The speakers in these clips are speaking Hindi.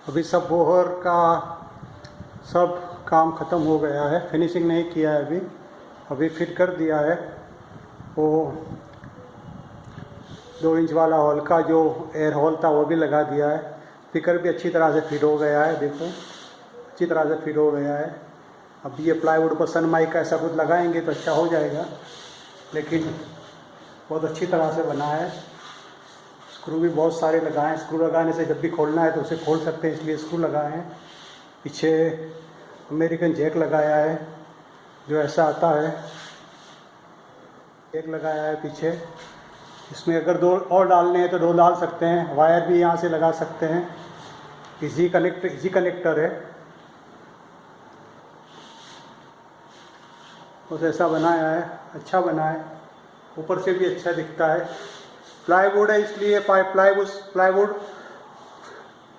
अभी सब बोहर का सब काम ख़त्म हो गया है, फिनिशिंग नहीं किया है अभी। अभी फिट कर दिया है वो 2 इंच वाला हॉल का जो एयर हॉल था वो भी लगा दिया है। स्पीकर भी अच्छी तरह से फिट हो गया है, देखो अच्छी तरह से फिट हो गया है। अब ये प्लाईवुड पर सन माइक का ऐसा कुछ लगाएंगे तो अच्छा हो जाएगा, लेकिन बहुत अच्छी तरह से बना है। स्क्रू भी बहुत सारे लगाए हैं, स्क्रू लगाने से जब भी खोलना है तो उसे खोल सकते हैं, इसलिए स्क्रू लगाए हैं। पीछे अमेरिकन जैक लगाया है जो ऐसा आता है, जैक लगाया है पीछे। इसमें अगर 2 और डालने हैं तो 2 डाल सकते हैं, वायर भी यहाँ से लगा सकते हैं। इजी कनेक्टर है, बस ऐसा बनाया है, अच्छा बना है। ऊपर से भी अच्छा दिखता है। प्लाईवुड है इसलिए प्लाईवुड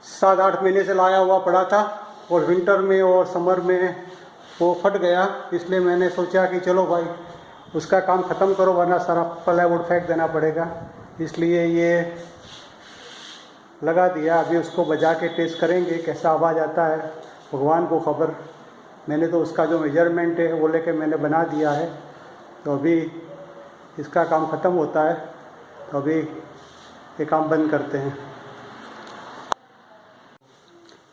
7-8 महीने से लाया हुआ पड़ा था और विंटर में और समर में वो फट गया, इसलिए मैंने सोचा कि चलो भाई उसका काम ख़त्म करो वरना सारा प्लाईवुड फेंक देना पड़ेगा, इसलिए ये लगा दिया। अभी उसको बजा के टेस्ट करेंगे कैसा आवाज़ आता है, भगवान को खबर। मैंने तो उसका जो मेजरमेंट है वो लेके मैंने बना दिया है। तो अभी इसका काम ख़त्म होता है तो अभी ये काम बंद करते हैं।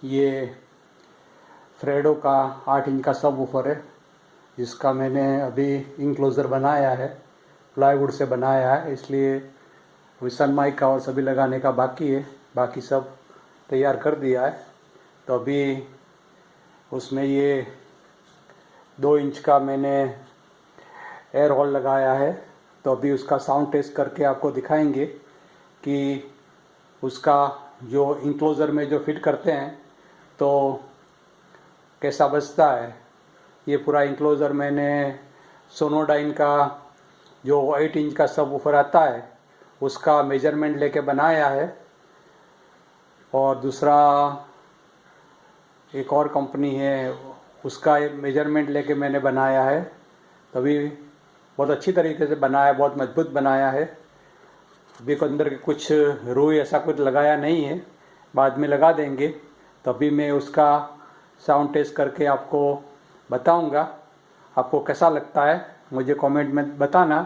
ये फ्रेडो का 8 इंच का सब वूफर है जिसका मैंने अभी इंक्लोज़र बनाया है, प्लाईवुड से बनाया है, इसलिए अभी सन माइक का और सभी लगाने का बाकी है। बाकी सब तैयार कर दिया है। तो अभी उसमें ये 2 इंच का मैंने एयर होल लगाया है। तो अभी उसका साउंड टेस्ट करके आपको दिखाएंगे कि उसका जो इंक्लोज़र में जो फिट करते हैं तो कैसा बजता है। ये पूरा इंक्लोज़र मैंने सोनोडाइन का जो 8 इंच का सब वूफर आता है उसका मेजरमेंट लेके बनाया है, और दूसरा एक और कंपनी है उसका मेजरमेंट लेके मैंने बनाया है। तभी बहुत अच्छी तरीके से बनाया है, बहुत मजबूत बनाया है। अभी अंदर के कुछ रुई ऐसा कुछ लगाया नहीं है, बाद में लगा देंगे। तभी मैं उसका साउंड टेस्ट करके आपको बताऊंगा। आपको कैसा लगता है मुझे कमेंट में बताना,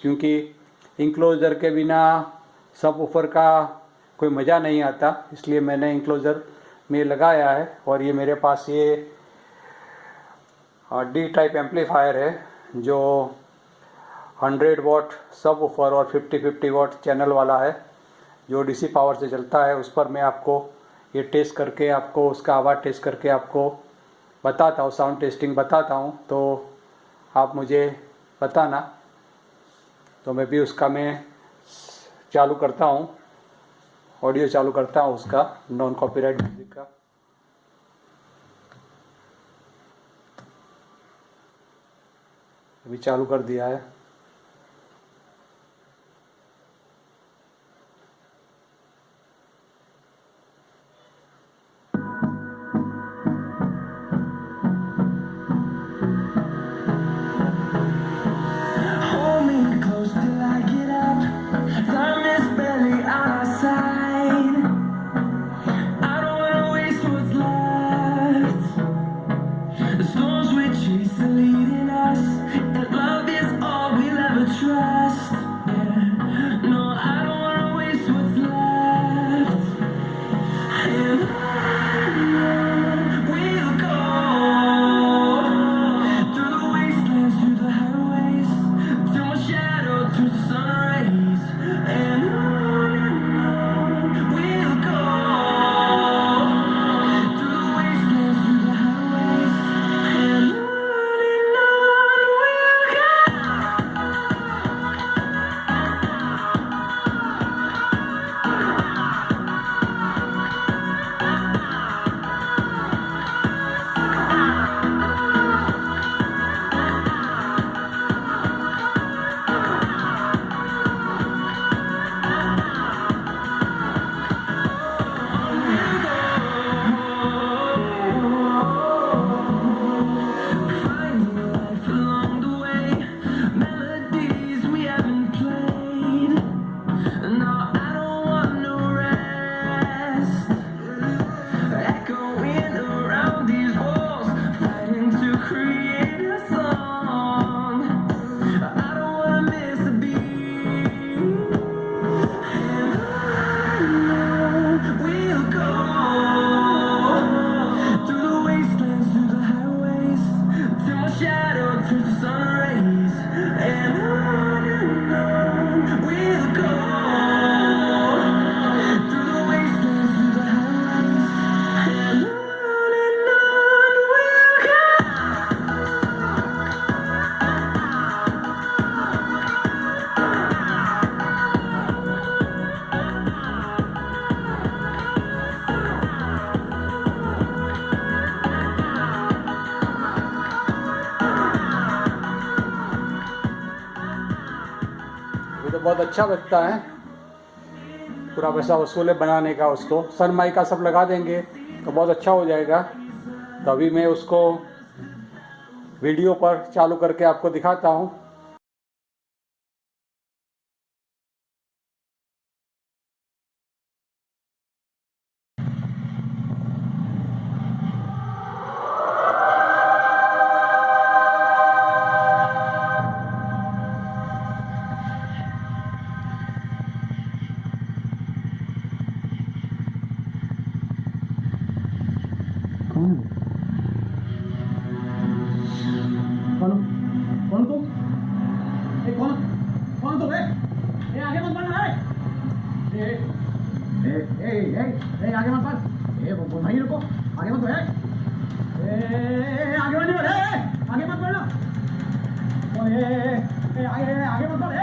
क्योंकि इंक्लोज़र के बिना सब वूफर का कोई मज़ा नहीं आता, इसलिए मैंने इंक्लोज़र में लगाया है। और ये मेरे पास ये डी टाइप एम्पलीफायर है जो 100 वाट सब वूफर और 50-50 वाट चैनल वाला है जो डीसी पावर से चलता है। उस पर मैं आपको ये टेस्ट करके आपको उसका आवाज़ टेस्ट करके आपको बताता हूँ, साउंड टेस्टिंग बताता हूँ, तो आप मुझे बताना। तो मैं भी उसका मैं चालू करता हूँ, ऑडियो चालू करता हूँ उसका नॉन कॉपीराइट म्यूजिक का। अभी चालू कर दिया है। तो बहुत अच्छा बचता है, पूरा पैसा वसूल है बनाने का। उसको सनमाइका सब लगा देंगे तो बहुत अच्छा हो जाएगा। तो अभी मैं उसको वीडियो पर चालू करके आपको दिखाता हूँ। कौन कौन तू? कौन कौन तू? आगे मत बढ़ना है। आगे मत बढ़। वहीं रुको, आगे मत बढ़। आगे मत बढ़, आगे मत बढ़ना। आगे मत बढ़।